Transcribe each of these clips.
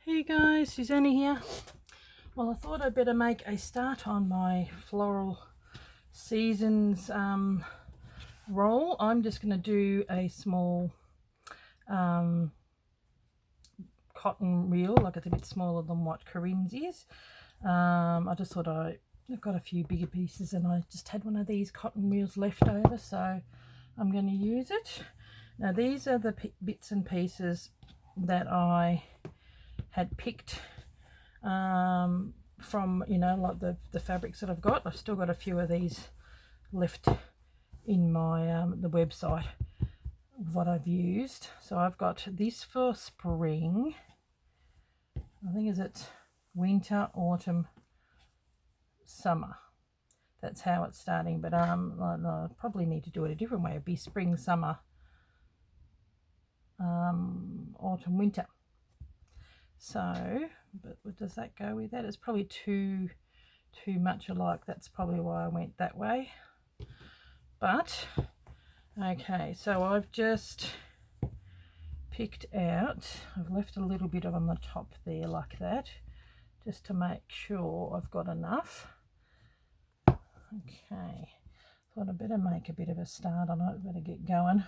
Hey guys, Susanna here. Well, I thought I'd better make a start on my floral seasons roll. I'm just going to do a small cotton reel, like it's a bit smaller than what Corrine's is. I just thought I've got a few bigger pieces and I just had one of these cotton reels left over, so I'm going to use it. Now these are the bits and pieces that I had picked from, like the fabrics that I've got. I've still got a few of these left in my the website of what I've used. So I've got this for spring. I think is it winter, autumn, summer. That's how it's starting, but I probably need to do it a different way. It'd be spring, summer, autumn, winter. So, but does that go with that? It's probably too much alike. That's probably why I went that way. But okay, so I've just picked out, I've left a little bit on the top there like that, just to make sure I've got enough. Okay, thought I'd better make a bit of a start on it. Better get going.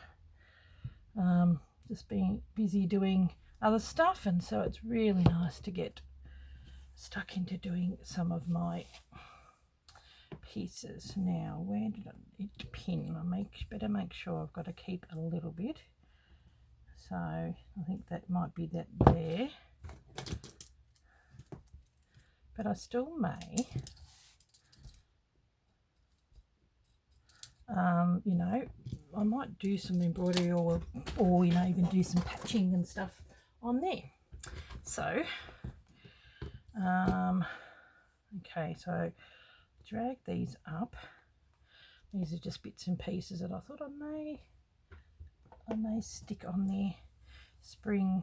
Just being busy doing other stuff, and so it's really nice to get stuck into doing some of my pieces. Now, where did it pin? Better make sure I've got to keep a little bit. So I think that might be that there, but I still may. I might do some embroidery or even do some patching and stuff on there. So okay, so drag these up. These are just bits and pieces that I thought I may stick on there. Spring.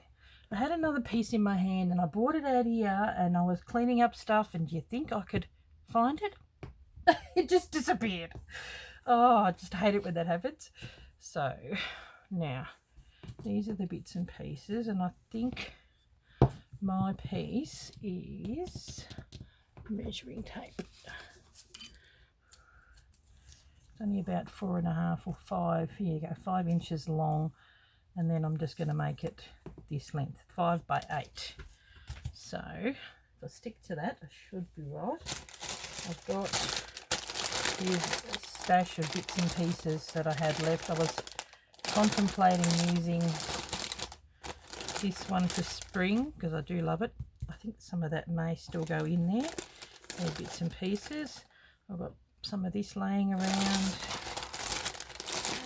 I had another piece in my hand and I brought it out here and I was cleaning up stuff, and do you think I could find it? It just disappeared. Oh, I just hate it when that happens. So now these are the bits and pieces, and I think my piece is measuring tape. It's only about 4.5 or 5. Here you go, 5 inches long, and then I'm just going to make it this length, 5 by 8. So if I stick to that, I should be right. I've got here's a stash of bits and pieces that I had left. I was contemplating using this one for spring because I do love it. I think some of that may still go in there. They're bits and pieces. I've got some of this laying around.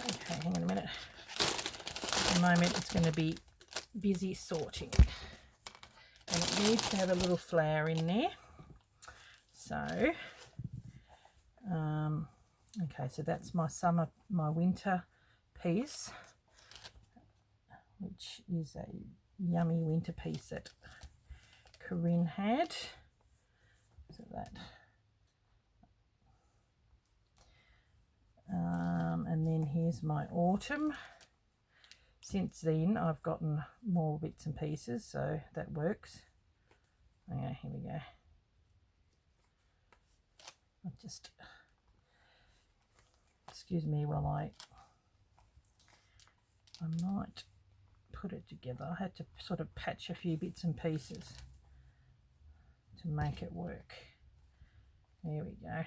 Okay, hang on a minute. At the moment it's going to be busy sorting, and it needs to have a little flower in there. So okay, so that's my winter piece, which is a yummy winter piece that Corrine had. So that, and then here's my autumn. Since then I've gotten more bits and pieces, so that works. Okay, here we go. I'll just, excuse me while I might put it together. I had to sort of patch a few bits and pieces to make it work. There we go.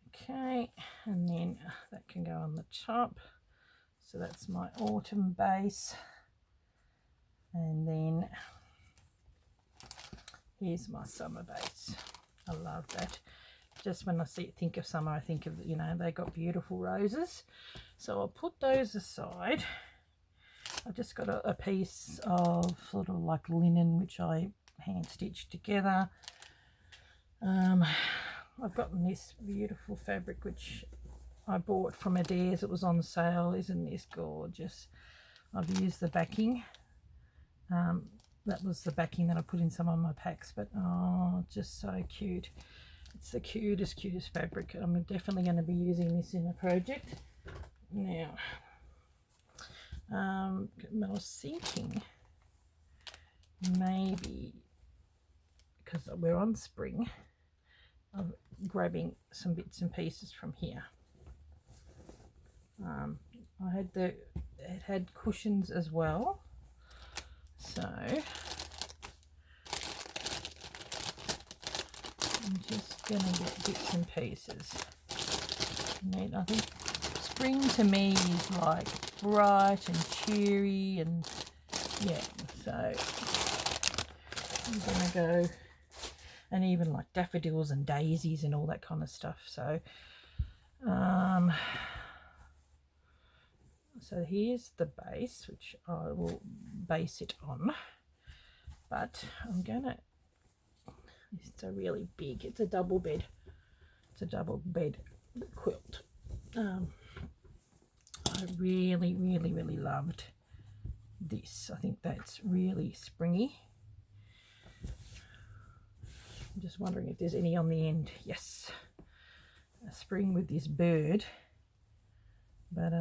Okay, and then that can go on the top. So that's my autumn base, and then here's my summer base. I love that. Just when I think of summer, I think of, they got beautiful roses. So I'll put those aside. I just got a piece of sort of like linen, which I hand stitched together. I've gotten this beautiful fabric which I bought from Adair's. It was on sale. Isn't this gorgeous? I've used the backing. That was the backing that I put in some of my packs, but oh, just so cute. It's the cutest fabric. I'm definitely going to be using this in a project. Now, I was thinking maybe because we're on spring, I'm grabbing some bits and pieces from here. I had it had cushions as well, so I'm just gonna get bits and pieces. And I think spring to me is like bright and cheery, and yeah, so I'm gonna go, and even like daffodils and daisies and all that kind of stuff. So so here's the base, which I will base it on, but I'm gonna, it's a really big, it's a double bed quilt. I really loved this. I think that's really springy. I'm just wondering if there's any on the end. Yes, a spring with this bird, but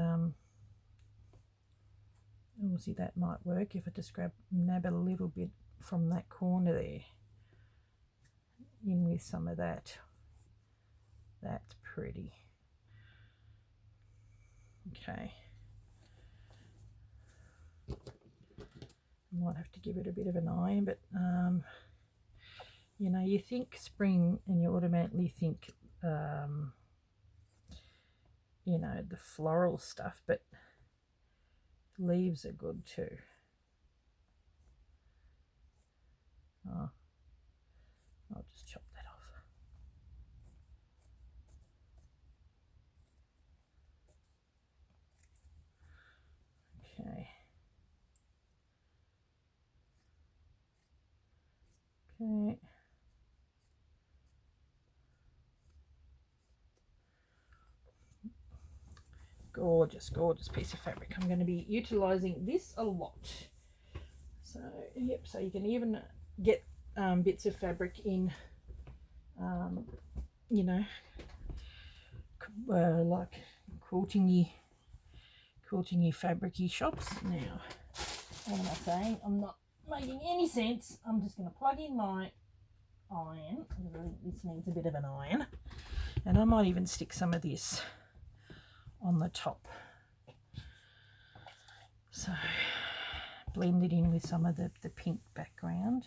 we'll see, that might work if I just nab a little bit from that corner there in with some of that. That's pretty. Okay, I might have to give it a bit of an iron, but you know, you think spring and you automatically think you know, the floral stuff, but leaves are good too. Oh, I'll just chop that off. Okay. Okay. Gorgeous piece of fabric. I'm going to be utilizing this a lot. So yep, so you can even get bits of fabric in you know, like quilting-y fabric-y shops. Now, what am I saying? I'm not making any sense. I'm just going to plug in my iron. This needs a bit of an iron, and I might even stick some of this on the top, so blend it in with some of the pink background.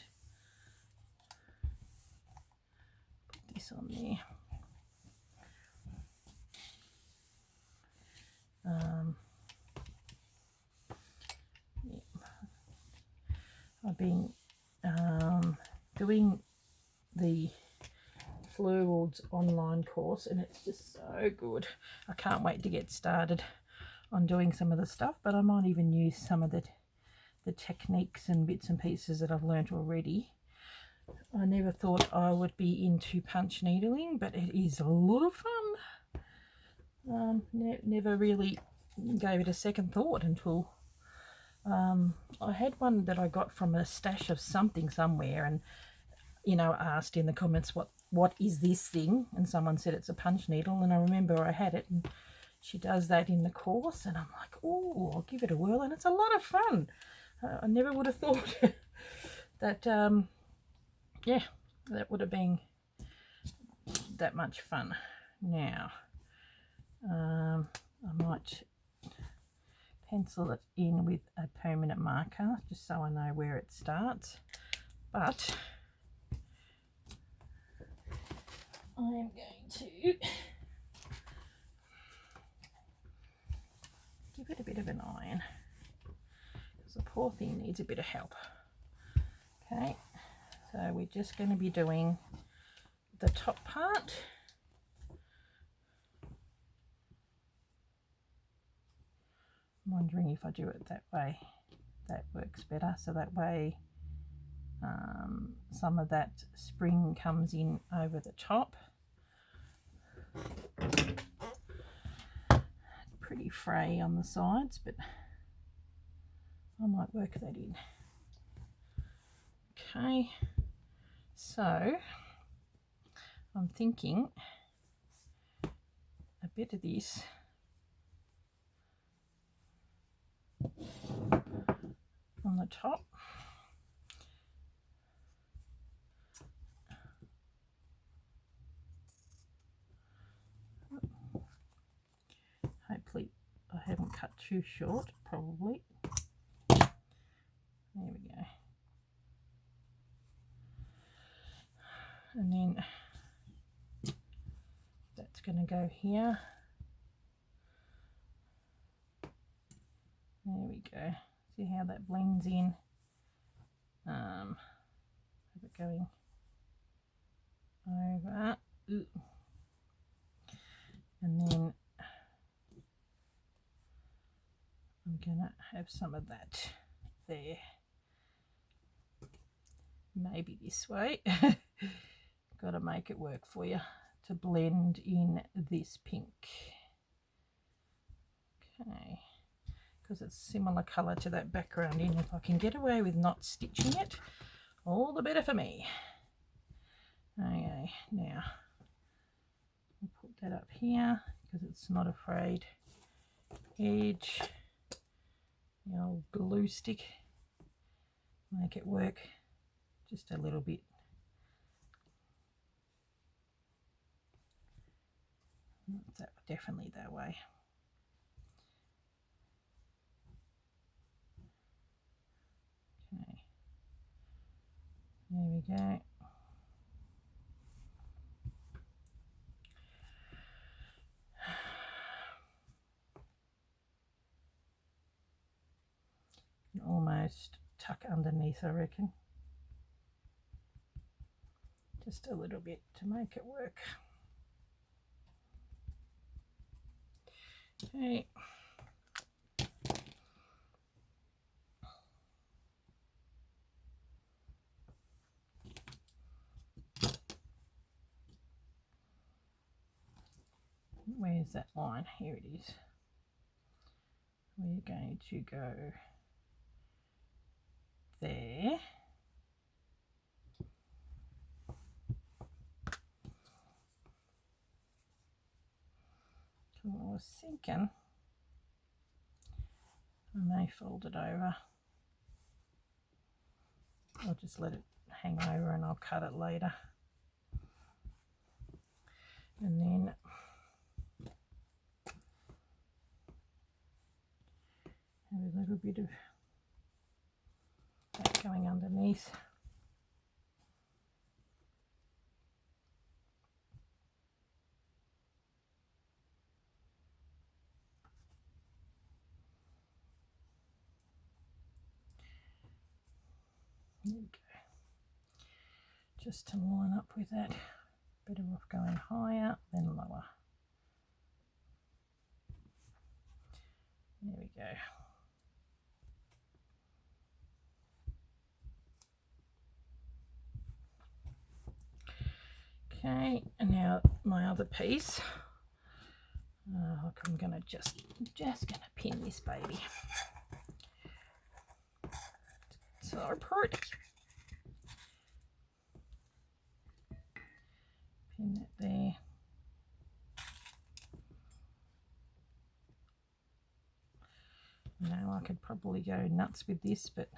Put this on there. Yeah. I've been doing the Flurwood's online course, and it's just so good. I can't wait to get started on doing some of the stuff, but I might even use some of the techniques and bits and pieces that I've learnt already. I never thought I would be into punch needling, but it is a lot of fun. Never really gave it a second thought until I had one that I got from a stash of something somewhere, and you know, asked in the comments what is this thing, and someone said it's a punch needle, and I remember I had it, and she does that in the course, and I'm like, oh, I'll give it a whirl, and it's a lot of fun. I never would have thought that yeah, that would have been that much fun. Now I might pencil it in with a permanent marker just so I know where it starts, but I am going to give it a bit of an iron because the poor thing needs a bit of help. Okay, so we're just going to be doing the top part. I'm wondering if I do it that way, that works better, so that way some of that spring comes in over the top. Pretty fray on the sides, but I might work that in. Okay, so I'm thinking a bit of this on the top, I haven't cut too short, probably. There we go. And then that's going to go here. There we go. See how that blends in. Have it going over. Ooh. And then I'm gonna have some of that there. Maybe this way. Got to make it work for you to blend in this pink. Okay, because it's similar colour to that background in. If I can get away with not stitching it, all the better for me. Okay, now I'll put that up here because it's not a frayed edge. The old glue stick, make it work just a little bit. Definitely that way. Okay, there we go. Almost tuck underneath, I reckon. Just a little bit to make it work. Okay. Where's that line? Here it is. We're going to go there. I was thinking I may fold it over. I'll just let it hang over and I'll cut it later. And then have a little bit of that going underneath. There we go. Just to line up with that. Better off going higher than lower. There we go. Okay, and now my other piece. I'm gonna just gonna pin this baby. So pretty. Pin that there. Now I could probably go nuts with this, but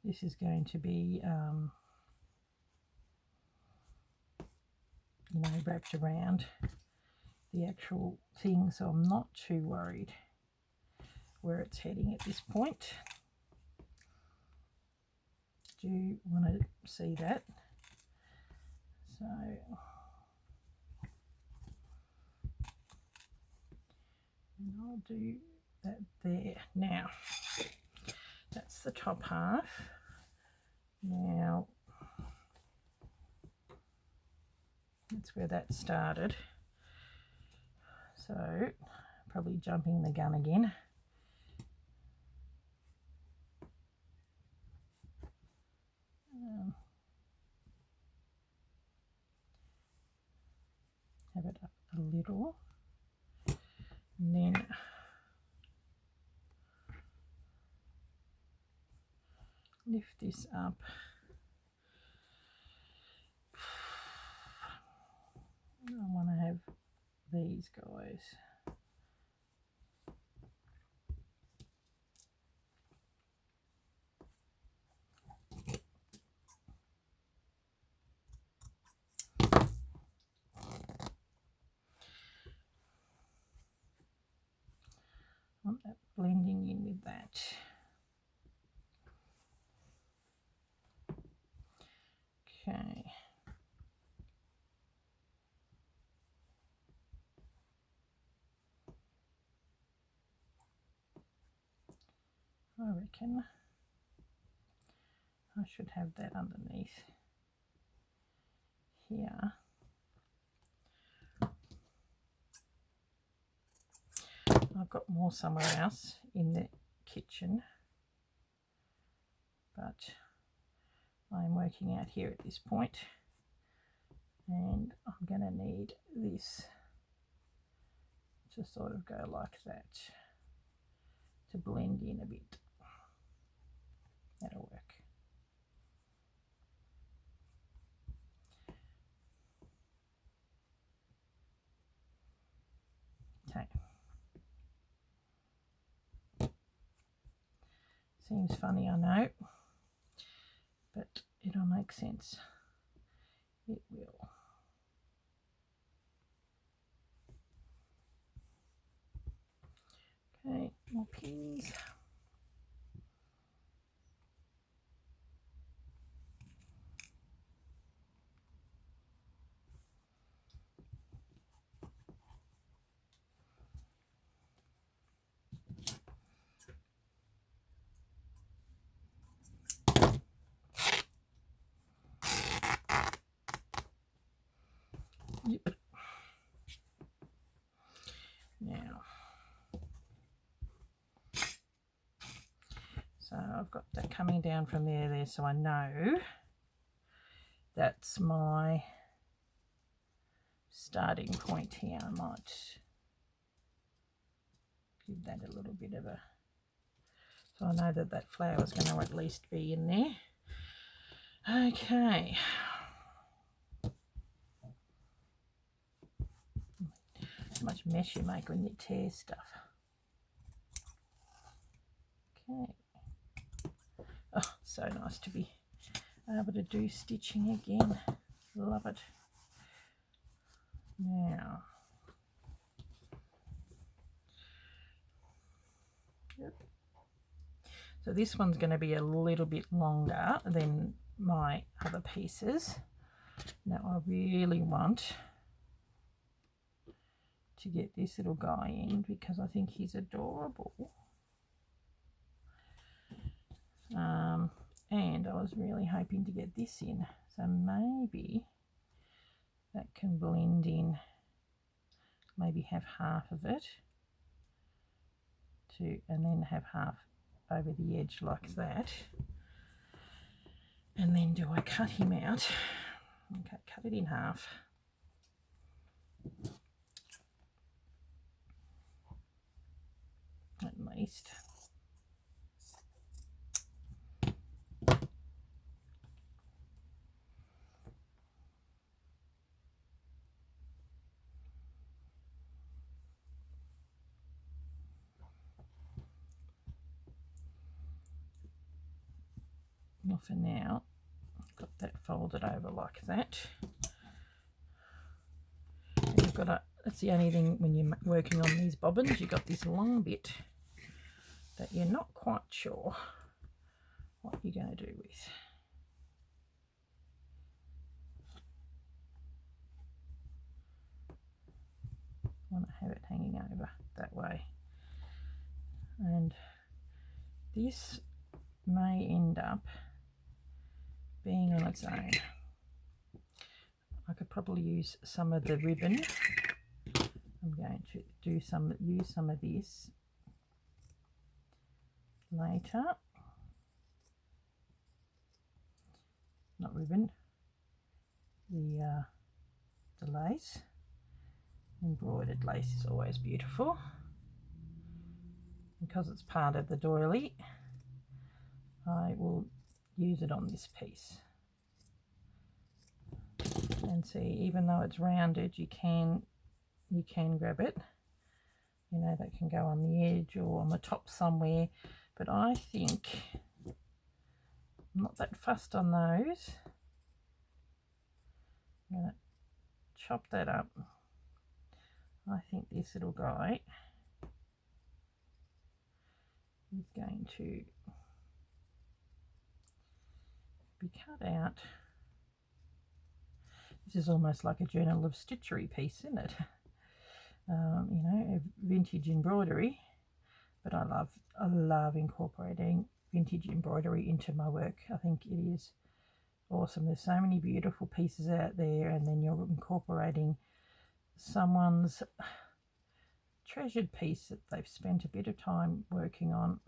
this is going to be, you know, wrapped around the actual thing, so I'm not too worried where it's heading at this point. Do you want to see that? So and I'll do that there. Now that's the top half. Now that's where that started, so probably jumping the gun again. Have it up a little, and then lift this up. I want to have these guys. want that blending in with that. Okay. I reckon I should have that underneath here. I've got more somewhere else in the kitchen, but I'm working out here at this point, and I'm going to need this to sort of go like that to blend in a bit. That'll work. Okay. Seems funny, I know, but it'll make sense. It will. Okay, more pins. Yep. Now, so I've got that coming down from there, so I know that's my starting point here. I might give that a little bit of a, so I know that that flower is going to at least be in there. Okay. How much mess you make when you tear stuff. Okay. Oh, so nice to be able to do stitching again. Love it. Now, yep. So this one's going to be a little bit longer than my other pieces. Now I really want to get this little guy in because I think he's adorable. And I was really hoping to get this in. So maybe that can blend in, maybe have half of it and then have half over the edge like that. And then do I cut him out? Okay, cut it in half. At least. Well, for now, I've got that folded over like that. And you've got that's the only thing when you're working on these bobbins, you've got this long bit that you're not quite sure what you're going to do with. I want to have it hanging over that way. And this may end up being on its own. I could probably use some of the ribbon. I'm going to use some of this later. Not ribbon, the lace. Embroidered lace is always beautiful. Because it's part of the doily, I will use it on this piece. And see, even though it's rounded, you can grab it. You know, that can go on the edge or on the top somewhere. But I think I'm not that fussed on those. I'm going to chop that up. I think this little guy is going to be cut out. This is almost like a Journal of Stitchery piece, isn't it? You know, vintage embroidery. But I love incorporating vintage embroidery into my work. I think it is awesome. There's so many beautiful pieces out there, and then you're incorporating someone's treasured piece that they've spent a bit of time working on.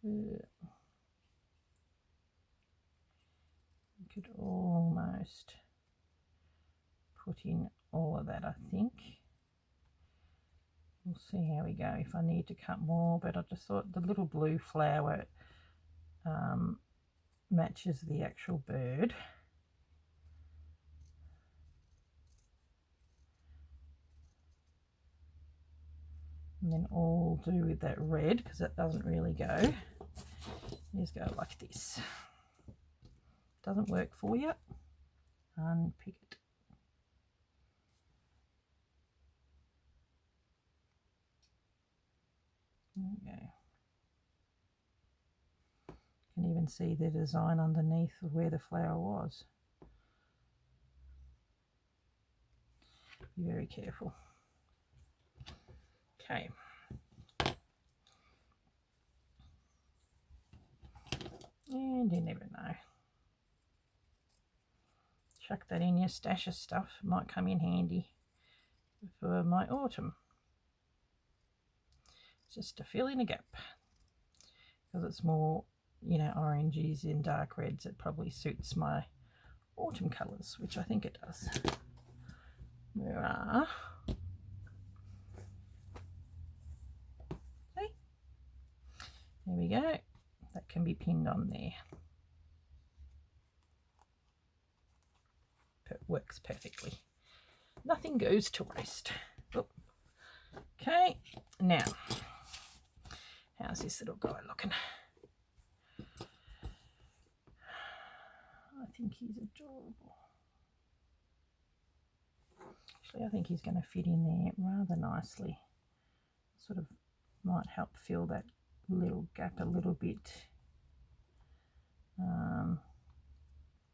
You could almost put in all of that, I think. We'll see how we go if I need to cut more, but I just thought the little blue flower matches the actual bird. And then all I'll do with that red, because that doesn't really go, is go like this. Doesn't work for you, unpick it. There we go. You can even see the design underneath of where the flower was. Be very careful. Okay. And you never know. Chuck that in your stash of stuff. It might come in handy for my autumn. Just to fill in a gap. Because it's more, you know, oranges and dark reds. It probably suits my autumn colours, which I think it does. There are. See? There we go. That can be pinned on there. It works perfectly. Nothing goes to waste. Oh. Okay, now, how's this little guy looking? I think he's adorable. Actually, I think he's going to fit in there rather nicely. Sort of might help fill that little gap a little bit.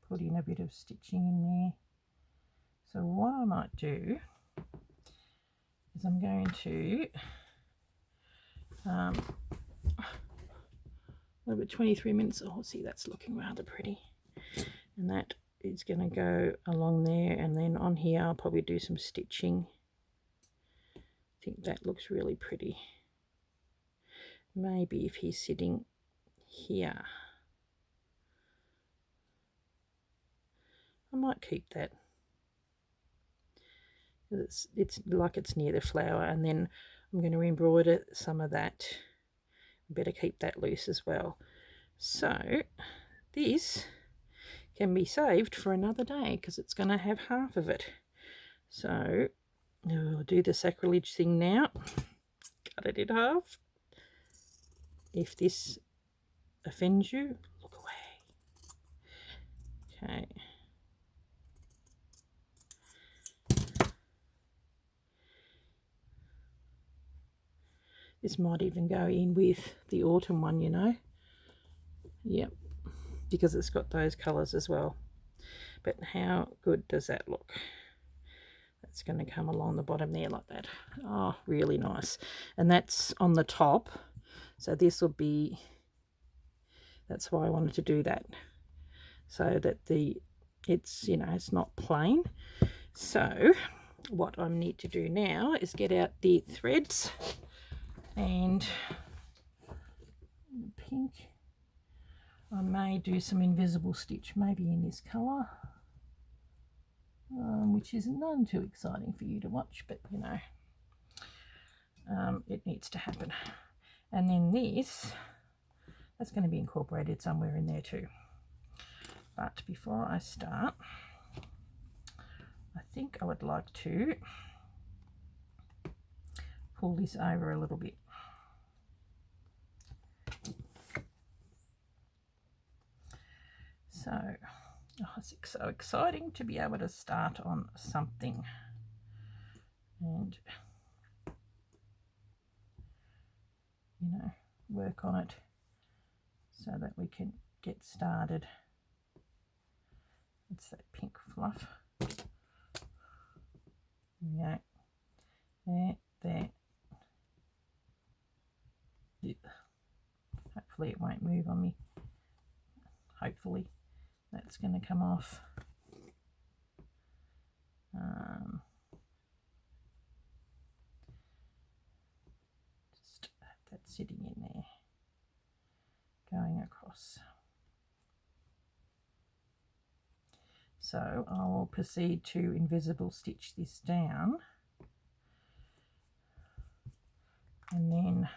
Put in a bit of stitching in there. So what I might do is I'm going to over 23 minutes. Oh, see, that's looking rather pretty, and that is going to go along there, and then on here I'll probably do some stitching. I think that looks really pretty. Maybe if he's sitting here, I might keep that. It's like it's near the flower, and then I'm going to embroider some of that. Better keep that loose as well. So this can be saved for another day because it's going to have half of it. So I'll do the sacrilege thing now. Cut it in half. If this offends you, look away. Okay. This might even go in with the autumn one, you know. Yep, because it's got those colours as well. But how good does that look? That's going to come along the bottom there like that. Oh, really nice. And that's on the top. So this will be, that's why I wanted to do that. So that it's, you know, it's not plain. So what I need to do now is get out the threads and pink. I may do some invisible stitch, maybe in this colour, which is none too exciting for you to watch, but you know, it needs to happen. And then this, that's going to be incorporated somewhere in there too. But before I start, I think I would like to pull this over a little bit. So, oh, it's so exciting to be able to start on something. and, you know, work on it so that we can get started. It's that pink fluff. Yeah, there. Yeah. Hopefully it won't move on me. Hopefully that's going to come off. Just have that sitting in there, going across. So I will proceed to invisible stitch this down, and then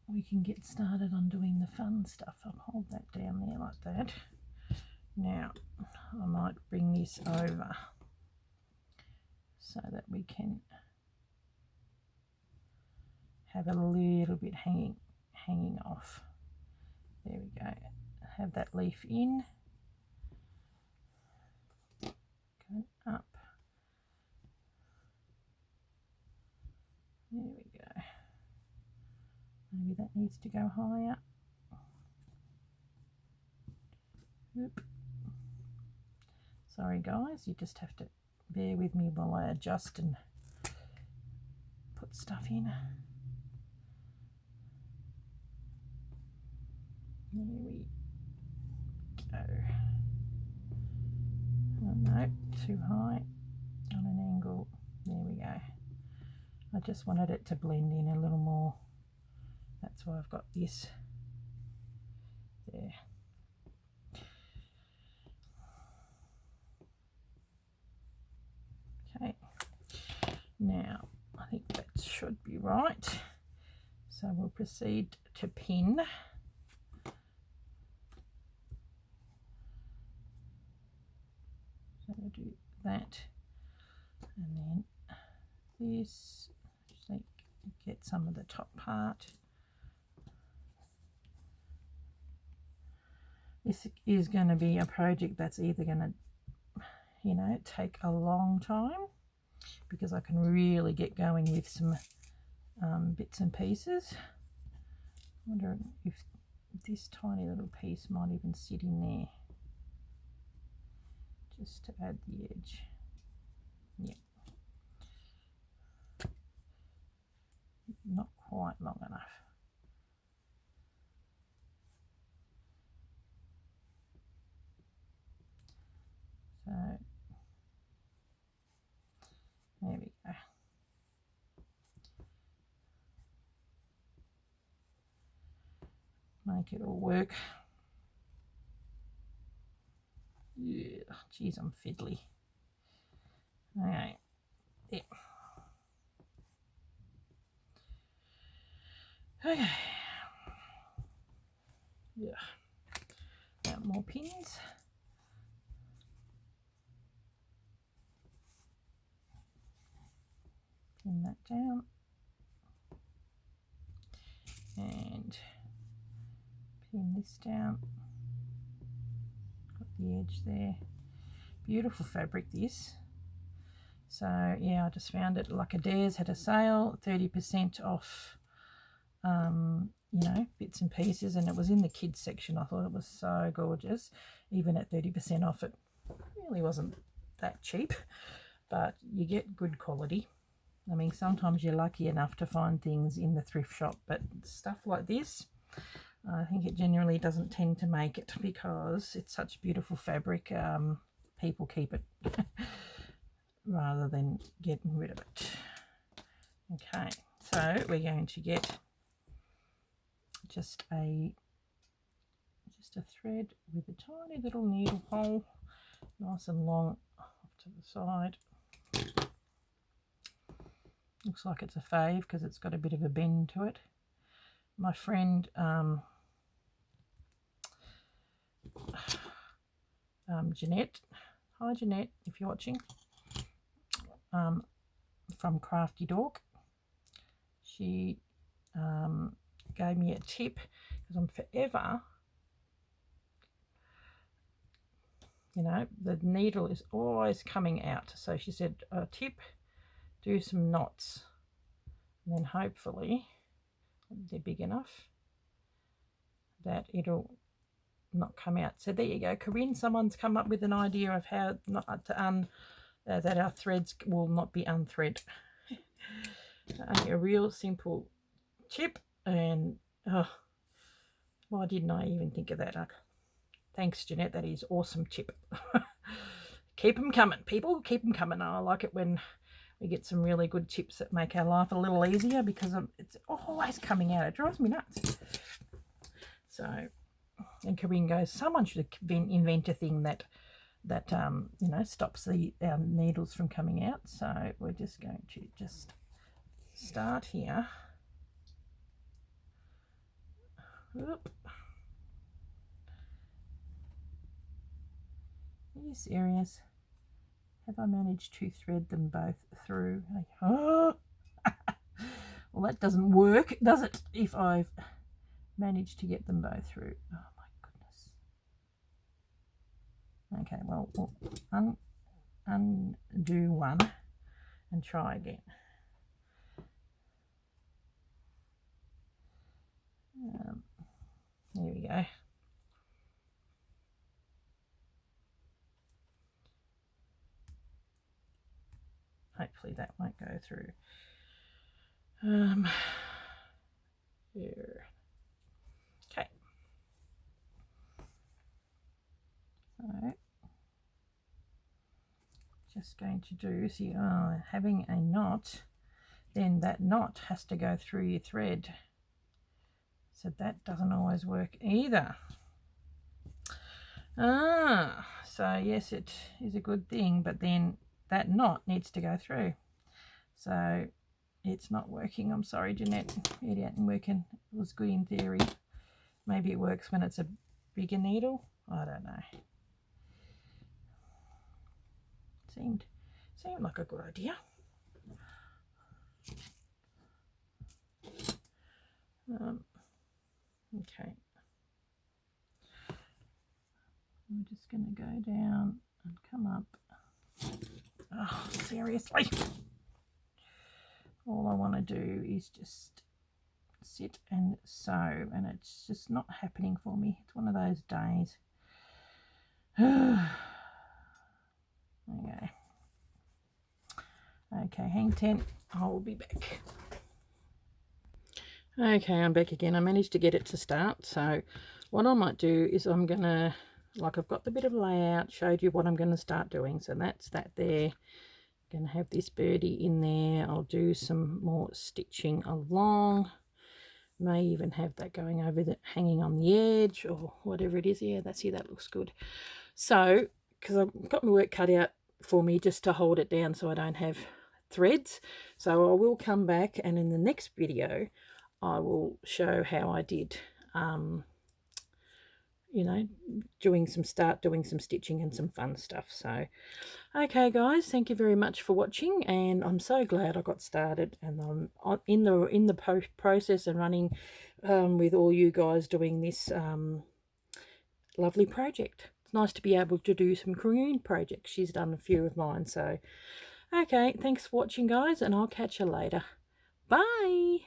we can get started on doing the fun stuff. I'll hold that down there like that. Now I might bring this over so that we can have a little bit hanging off. There we go. Have that leaf in, go up. There we go. Maybe that needs to go higher. Oop. Sorry guys, you just have to bear with me while I adjust and put stuff in. There we go. Oh no, too high on an angle. There we go. I just wanted it to blend in a little more. That's why I've got this there. Okay, now I think that should be right. So we'll proceed to pin. So we'll do that, and then this, just like get some of the top part. This is going to be a project that's either going to, you know, take a long time, because I can really get going with some bits and pieces. I wonder if this tiny little piece might even sit in there, just to add the edge. Yeah, not quite long enough. So there we go. Make it all work. Yeah, geez, I'm fiddly. Okay, there. Okay. Yeah. Now more pins. Pin that down. And pin this down. Got the edge there. Beautiful fabric this. So yeah, I just found it. Like Adair's had a sale, 30% off, you know, bits and pieces, and it was in the kids section. I thought it was so gorgeous. Even at 30% off, it really wasn't that cheap, but you get good quality. I mean, sometimes you're lucky enough to find things in the thrift shop, but stuff like this, I think it generally doesn't tend to make it, because it's such beautiful fabric. People keep it rather than getting rid of it. Okay, so we're going to get just a thread with a tiny little needle hole, nice and long off to the side. Looks like it's a fave because it's got a bit of a bend to it. My friend Jeanette, hi Jeanette, if you're watching, from Crafty Dog, she gave me a tip, because I'm forever, you know, the needle is always coming out. So she said, tip, do some knots, and then hopefully they're big enough that it'll not come out. So there you go, Corrine, someone's come up with an idea of how not to that our threads will not be unthread. A real simple chip, and why didn't I even think of that? Thanks, Jeanette, that is awesome chip. Keep them coming, people, keep them coming. I like it when we get some really good chips that make our life a little easier, because it's always coming out. It drives me nuts. So, and Corrine goes, someone should invent a thing that you know, stops our needles from coming out. So we're just going to just start here. Oop. Are you serious? Have I managed to thread them both through? Oh. Well, that doesn't work, does it? If I've managed to get them both through. Oh my goodness. Okay, well, we'll undo one and try again. There we go. Hopefully that won't go through. Here. Okay. So just going to do, see, having a knot, then that knot has to go through your thread. So that doesn't always work either. So yes, it is a good thing, but then that knot needs to go through. So it's not working. I'm sorry, Jeanette. It ain't working. It was good in theory. Maybe it works when it's a bigger needle. I don't know. Seemed like a good idea. Okay. I'm just going to go down and come up. Oh, seriously. All I want to do is just sit and sew, and it's just not happening for me. It's one of those days. Okay, hang 10. I will be back. Okay, I'm back again. I managed to get it to start. So what I might do is I'm going to, like, I've got the bit of layout, showed you what I'm going to start doing. So that's that there. Going to have this birdie in there. I'll do some more stitching along. May even have that going over the hanging on the edge or whatever it is. Yeah, that's here. That looks good. So, because I've got my work cut out for me just to hold it down so I don't have threads. So I will come back, and in the next video I will show how I did you know, doing some stitching and some fun stuff. So okay guys, thank you very much for watching, and I'm so glad I got started, and I'm in the process and running with all you guys doing this lovely project. It's nice to be able to do some Corrine projects. She's done a few of mine. So okay, thanks for watching guys, and I'll catch you later. Bye.